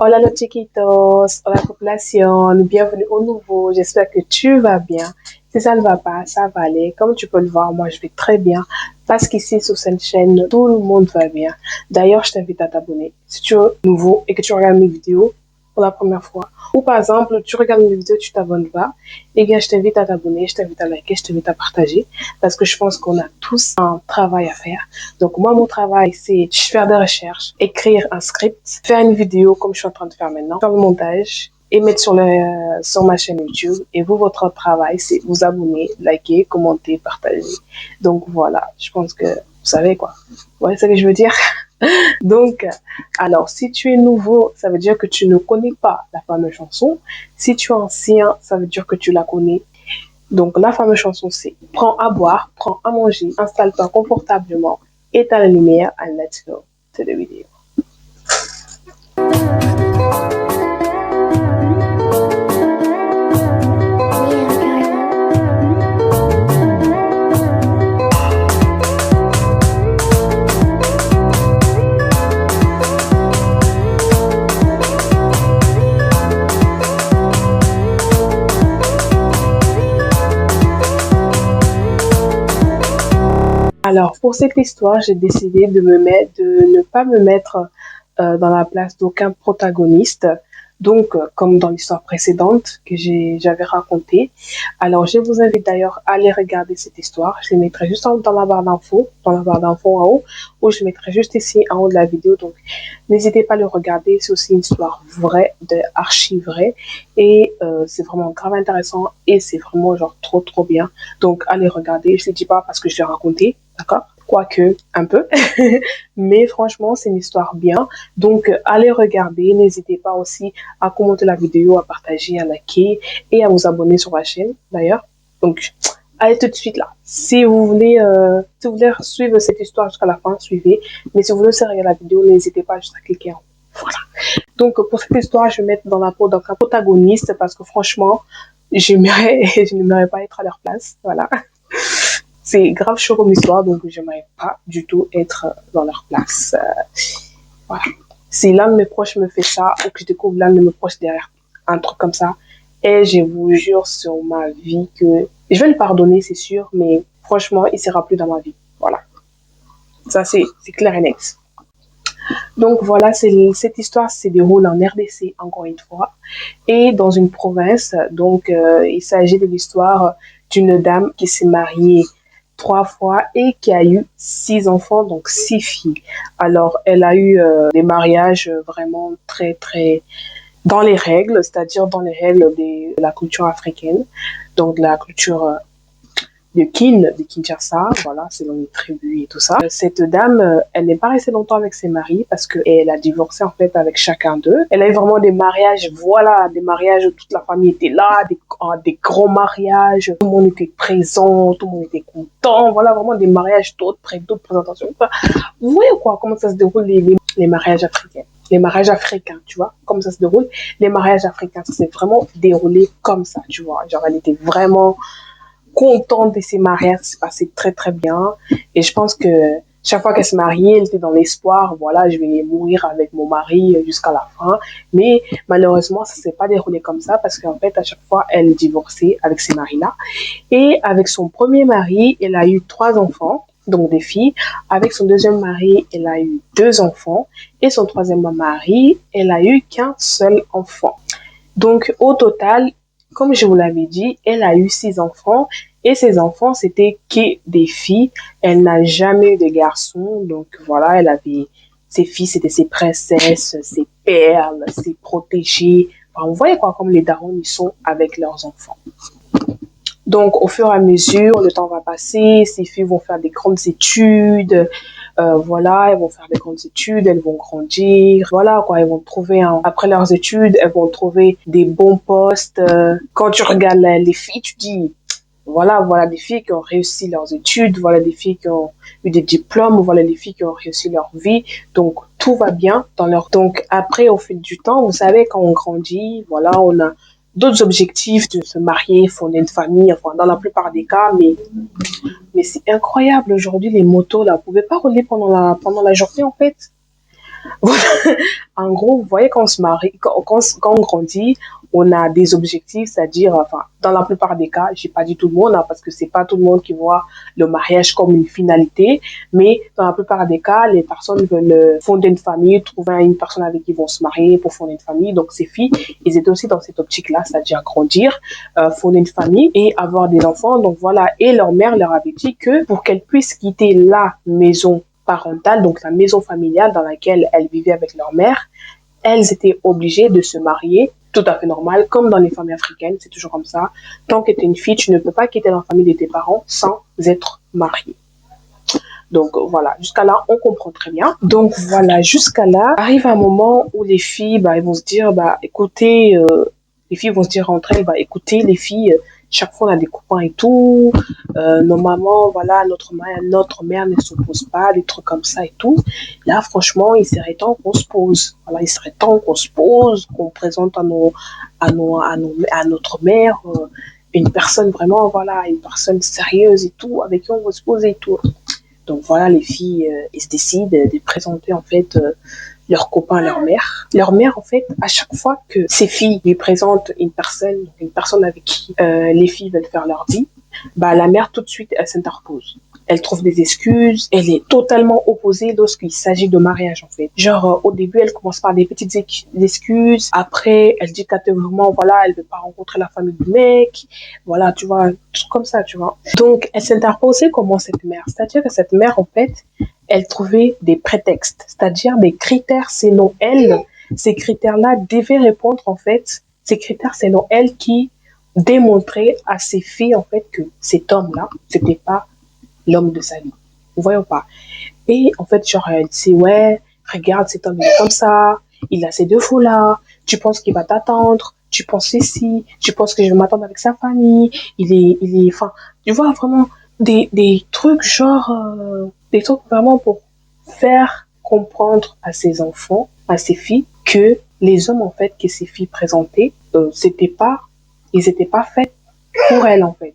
Hola los chiquitos, hola population, bienvenue au nouveau, j'espère que tu vas bien. Si ça ne va pas, ça va aller. Comme tu peux le voir, moi je vais très bien parce qu'ici sur cette chaîne, tout le monde va bien. D'ailleurs, je t'invite à t'abonner si tu es nouveau et que tu regardes mes vidéos pour la première fois. Ou par exemple, tu regardes mes vidéos, tu t'abonnes pas. Eh bien, je t'invite à t'abonner, je t'invite à liker, je t'invite à partager parce que je pense qu'on a tous un travail à faire. Donc moi, mon travail, c'est faire des recherches, écrire un script, faire une vidéo comme je suis en train de faire maintenant, faire le montage et mettre sur ma chaîne YouTube. Et vous, votre travail, c'est vous abonner, liker, commenter, partager. Donc voilà, je pense que vous savez quoi. Ouais, c'est ce que je veux dire. Donc, alors, si tu es nouveau, ça veut dire que tu ne connais pas la fameuse chanson. Si tu es ancien, ça veut dire que tu la connais. Donc, la fameuse chanson, c'est prends à boire, prends à manger, installe-toi confortablement, éteins la lumière, and let's go to the video. Alors, pour cette histoire, j'ai décidé de ne pas me mettre dans la place d'aucun protagoniste. Donc, comme dans l'histoire précédente que j'avais racontée. Alors, je vous invite d'ailleurs à aller regarder cette histoire. Je les mettrai juste dans la barre d'infos, en haut, ou je mettrai juste ici en haut de la vidéo. Donc, n'hésitez pas à le regarder. C'est aussi une histoire vraie, archi vraie. Et c'est vraiment grave intéressant et c'est vraiment genre trop bien. Donc, allez regarder. Je ne le dis pas parce que je l'ai raconté, d'accord? Quoique, un peu. Mais franchement, c'est une histoire bien. Donc, allez regarder. N'hésitez pas aussi à commenter la vidéo, à partager, à liker et à vous abonner sur ma chaîne, d'ailleurs. Donc, allez tout de suite là. Si vous voulez suivre cette histoire jusqu'à la fin, suivez. Mais si vous voulez aussi regarder la vidéo, n'hésitez pas juste à cliquer en haut. Voilà. Donc, pour cette histoire, je vais mettre dans la peau d'un protagoniste parce que franchement, je n'aimerais pas être à leur place. Voilà. C'est grave chaud comme histoire, donc j'aimerais pas du tout être dans leur place. Voilà. Si l'un de mes proches me fait ça, ou que je découvre l'un de mes proches derrière un truc comme ça, et je vous jure sur ma vie que je vais le pardonner, c'est sûr, mais franchement, il sera plus dans ma vie. Voilà. Ça, c'est clair et net. Donc voilà, cette histoire se déroule en RDC, encore une fois, et dans une province. Donc, il s'agit de l'histoire d'une dame qui s'est mariée 3 fois et qui a eu 6 enfants, donc 6 filles. Alors, elle a eu des mariages vraiment très dans les règles, c'est-à-dire dans les règles de la culture africaine, donc de la culture de Kinshasa, voilà, selon les tribus et tout ça. Cette dame, elle n'est pas restée longtemps avec ses maris parce qu'elle a divorcé en fait avec chacun d'eux. Elle a eu vraiment des mariages, voilà, des mariages où toute la famille était là, des grands mariages, tout le monde était présent, tout le monde était content, voilà, vraiment des mariages d'autres présentations. Enfin, vous voyez quoi, comment ça se déroule les mariages africains. Les mariages africains, tu vois, comme ça se déroule. Les mariages africains, ça s'est vraiment déroulé comme ça, tu vois. Genre, elle était vraiment contente de ses mariages, c'est passé très bien. Et je pense que chaque fois qu'elle se mariait, elle était dans l'espoir, voilà, je vais mourir avec mon mari jusqu'à la fin. Mais malheureusement, ça s'est pas déroulé comme ça parce qu'en fait, à chaque fois, elle divorçait avec ces maris-là. Et avec son premier mari, elle a eu 3 enfants, donc des filles. Avec son deuxième mari, elle a eu 2 enfants. Et son troisième mari, elle a eu qu'un seul enfant. Donc, au total, comme je vous l'avais dit, elle a eu 6 enfants et ces enfants, c'était que des filles. Elle n'a jamais eu de garçons. Donc, voilà, elle avait ses filles, c'était ses princesses, ses perles, ses protégées. Enfin, vous voyez quoi, comme les darons, ils sont avec leurs enfants. Donc, au fur et à mesure, le temps va passer, ces filles vont faire des grandes études. Voilà, elles vont faire des grandes études, elles vont grandir. Voilà, quoi, elles vont trouver, après leurs études, elles vont trouver des bons postes. Quand tu regardes les filles, tu dis, voilà des filles qui ont réussi leurs études, voilà des filles qui ont eu des diplômes, voilà des filles qui ont réussi leur vie. Donc, tout va bien dans leur... Donc, après, au fil du temps, vous savez, quand on grandit, voilà, on a d'autres objectifs de se marier, fonder une famille, enfin, dans la plupart des cas, mais c'est incroyable aujourd'hui, les motos, là, vous pouvez pas rouler pendant la journée, en fait. En gros, vous voyez, quand on se marie, quand on grandit, on a des objectifs, c'est-à-dire, enfin, dans la plupart des cas, j'ai pas dit tout le monde, hein, parce que c'est pas tout le monde qui voit le mariage comme une finalité, mais dans la plupart des cas, les personnes veulent fonder une famille, trouver une personne avec qui ils vont se marier pour fonder une famille. Donc, ces filles, ils étaient aussi dans cette optique-là, c'est-à-dire grandir, fonder une famille et avoir des enfants. Donc, voilà. Et leur mère leur avait dit que pour qu'elles puissent quitter la maison parentale, donc la maison familiale dans laquelle elles vivaient avec leur mère, elles étaient obligées de se marier, tout à fait normal, comme dans les familles africaines, c'est toujours comme ça. Tant que tu es une fille, tu ne peux pas quitter la famille de tes parents sans être mariée. Donc voilà, jusqu'à là, on comprend très bien. Donc voilà, jusqu'à là, arrive un moment où les filles, bah, elles vont se dire, bah, écoutez, les filles vont se dire entre elles, bah, écoutez, les filles, chaque fois on a des copains et tout, normalement, voilà, notre mère ne s'oppose pas, des trucs comme ça et tout. Là, franchement, il serait temps qu'on se pose. Voilà, il serait temps qu'on se pose, qu'on présente à notre mère une personne vraiment, voilà, une personne sérieuse et tout, avec qui on va se poser et tout. Donc voilà, les filles, elles se décident de présenter en fait leurs copains à leur mère. Leur mère, en fait, à chaque fois que ces filles lui présentent une personne avec qui les filles veulent faire leur vie, bah la mère tout de suite, elle s'interpose. Elle trouve des excuses, elle est totalement opposée lorsqu'il s'agit de mariage en fait. Genre au début elle commence par des petites excuses, après elle dit catégoriquement voilà elle veut pas rencontrer la famille du mec, voilà tu vois, tout comme ça tu vois. Donc elle s'interposait comment cette mère, c'est-à-dire que cette mère en fait elle trouvait des prétextes, c'est-à-dire des critères selon elle, ces critères-là devaient répondre en fait, ces critères selon elle qui démontraient à ses filles en fait que cet homme-là c'était pas l'homme de sa vie. Vous voyez ou pas? Et en fait, genre, elle dit, ouais, regarde, cet homme, il est comme ça, il a ces défauts-là, tu penses qu'il va t'attendre, tu penses ceci, tu penses que je vais m'attendre avec sa famille, enfin, tu vois, vraiment, des trucs genre, des trucs vraiment pour faire comprendre à ses enfants, à ses filles, que les hommes, en fait, que ces filles présentaient, ils étaient pas faits pour elles, en fait.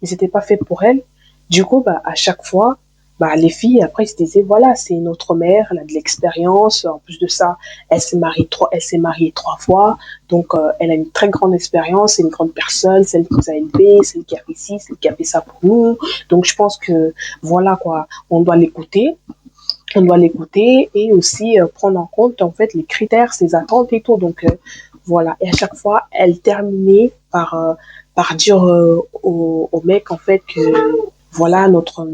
Ils étaient pas faits pour elles. Du coup, bah, à chaque fois, bah, les filles, après, ils se disaient, voilà, c'est notre mère, elle a de l'expérience. En plus de ça, elle s'est mariée 3 fois. Donc, elle a une très grande expérience, c'est une grande personne, celle qui nous a élevés, celle qui a fait ci, celle qui a fait ça pour nous. Donc, je pense que, voilà, quoi, on doit l'écouter. On doit l'écouter et aussi prendre en compte, en fait, les critères, ses attentes et tout. Donc, voilà. Et à chaque fois, elle terminait par dire au mec, en fait, que, voilà, notre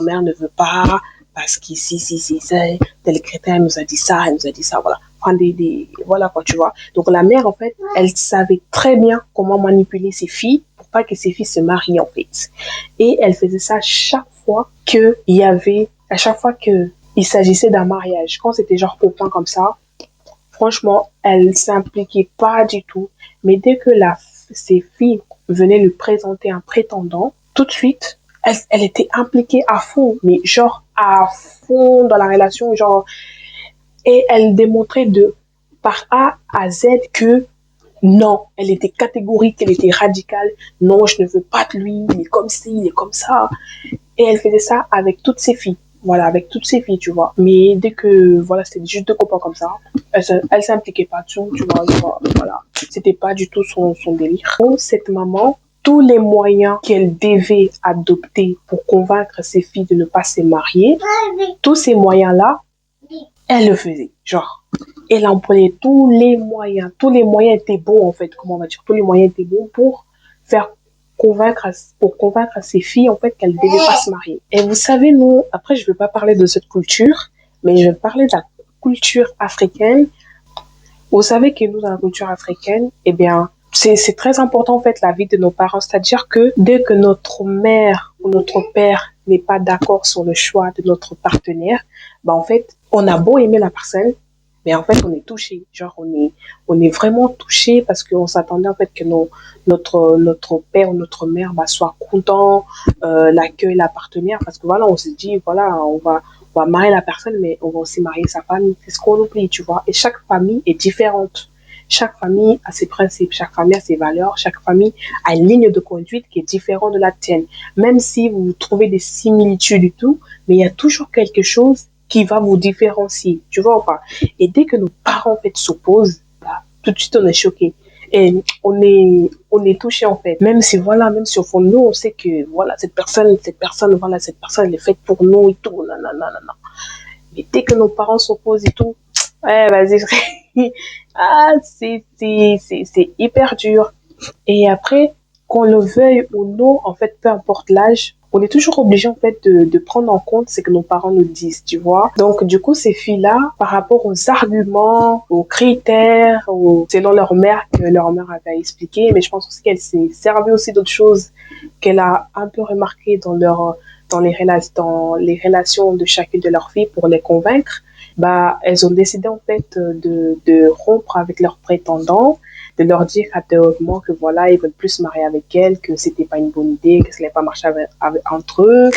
mère ne veut pas, parce qu'ici, si, ça, tel critère, elle nous a dit ça, voilà. Enfin, voilà quoi, tu vois. Donc la mère, en fait, elle savait très bien comment manipuler ses filles pour pas que ses filles se marient, en fait. Et elle faisait ça à chaque fois que il s'agissait d'un mariage. Quand c'était genre copain comme ça, franchement, elle s'impliquait pas du tout. Mais dès que ses filles venaient lui présenter un prétendant, tout de suite, elle était impliquée à fond, mais genre à fond dans la relation, genre, et elle démontrait par A à Z que non, elle était catégorique, elle était radicale. Non, je ne veux pas de lui, il est comme ci, il est comme ça. Et elle faisait ça avec toutes ses filles. Voilà, avec toutes ses filles, tu vois. Mais dès que, voilà, c'était juste 2 copains comme ça, elle s'impliquait pas tout, tu vois, voilà. C'était pas du tout son délire. Donc, cette maman, tous les moyens qu'elle devait adopter pour convaincre ses filles de ne pas se marier, tous ces moyens-là, elle le faisait. Genre, elle employait tous les moyens étaient bons, en fait, comment on va dire, tous les moyens étaient bons faire pour convaincre ses filles, en fait, qu'elles ne devaient pas se marier. Et vous savez, nous, après, je ne vais pas parler de cette culture, mais je vais parler de la culture africaine. Vous savez que nous, dans la culture africaine, eh bien, c'est très important, en fait, la vie de nos parents. C'est-à-dire que dès que notre mère ou notre père n'est pas d'accord sur le choix de notre partenaire, bah, en fait, on a beau aimer la personne, mais en fait, on est touché. Genre, on est vraiment touché parce qu'on s'attendait, en fait, que notre père ou notre mère, bah, soit content, l'accueil, la partenaire. Parce que voilà, on se dit, voilà, on va marier la personne, mais on va aussi marier sa famille. C'est ce qu'on oublie, tu vois. Et chaque famille est différente. Chaque famille a ses principes, chaque famille a ses valeurs, chaque famille a une ligne de conduite qui est différente de la tienne. Même si vous trouvez des similitudes et tout, mais il y a toujours quelque chose qui va vous différencier, tu vois ou pas? Et dès que nos parents, en fait, s'opposent, bah, tout de suite, on est choqué. Et on est touché, en fait. Même si, voilà, même si au fond de nous, on sait que, voilà, voilà, cette personne, elle est faite pour nous et tout, non, non, non, non, non. Mais dès que nos parents s'opposent et tout, ouais, vas-y, ah, c'est hyper dur. Et après, qu'on le veuille ou non, en fait, peu importe l'âge, on est toujours obligé, en fait, de prendre en compte ce que nos parents nous disent, tu vois. Donc, du coup, ces filles-là, par rapport aux arguments, aux critères, selon leur mère, que leur mère avait expliqué, mais je pense aussi qu'elle s'est servie aussi d'autres choses qu'elle a un peu remarquées dans les relations de chacune de leurs filles pour les convaincre, bah, elles ont décidé en fait de rompre avec leurs prétendants, de leur dire catégoriquement que voilà, ils veulent plus se marier avec elles, que c'était pas une bonne idée, que ça n'allait pas marcher entre eux,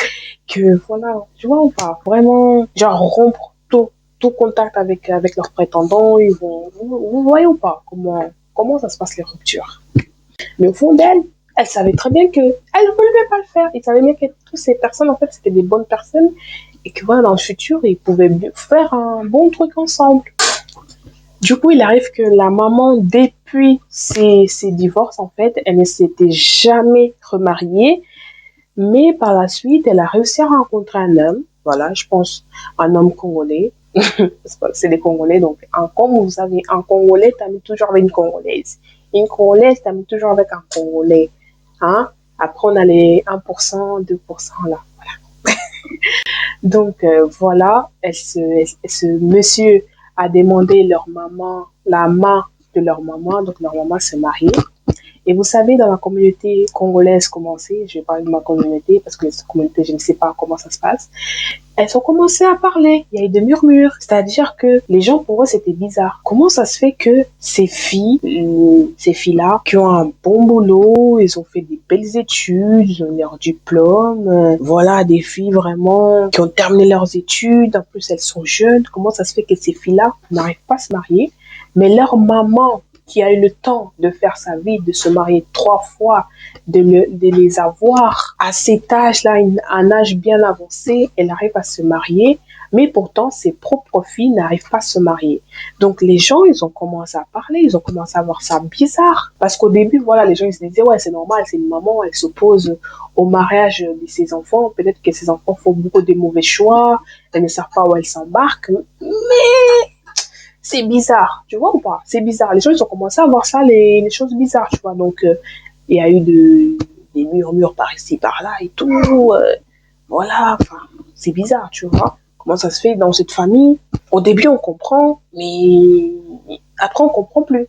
que voilà, tu vois, on va vraiment, genre, rompre tout contact avec leurs prétendants, vous voyez ou pas comment ça se passe les ruptures. Mais au fond d'elle, elle savait très bien que elle ne voulait pas le faire. Il savait bien que toutes ces personnes, en fait, c'était des bonnes personnes et que voilà, dans le futur, ils pouvaient faire un bon truc ensemble. Du coup, il arrive que la maman, depuis ses divorces, en fait, elle ne s'était jamais remariée, mais par la suite, elle a réussi à rencontrer un homme. Voilà, je pense un homme congolais. C'est des Congolais, donc comme vous savez, un Congolais t'amène toujours avec une Congolaise. Une Congolaise t'amène toujours avec un Congolais. Hein? Après, on a les 1%, 2% là. Donc voilà, ce monsieur a demandé leur maman, la main de leur maman, donc leur maman s'est mariée. Et vous savez, dans la communauté congolaise, comment c'est, je vais parler de ma communauté, parce que les communautés, je ne sais pas comment ça se passe, elles ont commencé à parler. Il y a eu des murmures. C'est-à-dire que les gens, pour eux, c'était bizarre. Comment ça se fait que ces filles-là, qui ont un bon boulot, ils ont fait des belles études, ils ont leur diplôme, voilà, des filles vraiment qui ont terminé leurs études, en plus elles sont jeunes, comment ça se fait que ces filles-là n'arrivent pas à se marier, mais leur maman, qui a eu le temps de faire sa vie, de se marier 3 fois, de les avoir à cet âge-là, un âge bien avancé, elle arrive à se marier, mais pourtant ses propres filles n'arrivent pas à se marier. Donc les gens, ils ont commencé à parler, ils ont commencé à voir ça bizarre. Parce qu'au début, voilà, les gens ils se disaient, ouais, c'est normal, c'est une maman, elle s'oppose au mariage de ses enfants, peut-être que ses enfants font beaucoup de mauvais choix, elles ne savent pas où elles s'embarquent, mais c'est bizarre, tu vois ou pas? C'est bizarre. Les gens, ils ont commencé à voir ça, les choses bizarres, tu vois. Donc, il y a eu des murmures par ici, par là et tout. Voilà, enfin, c'est bizarre, tu vois. Comment ça se fait dans cette famille? Au début, on comprend, mais après, on comprend plus.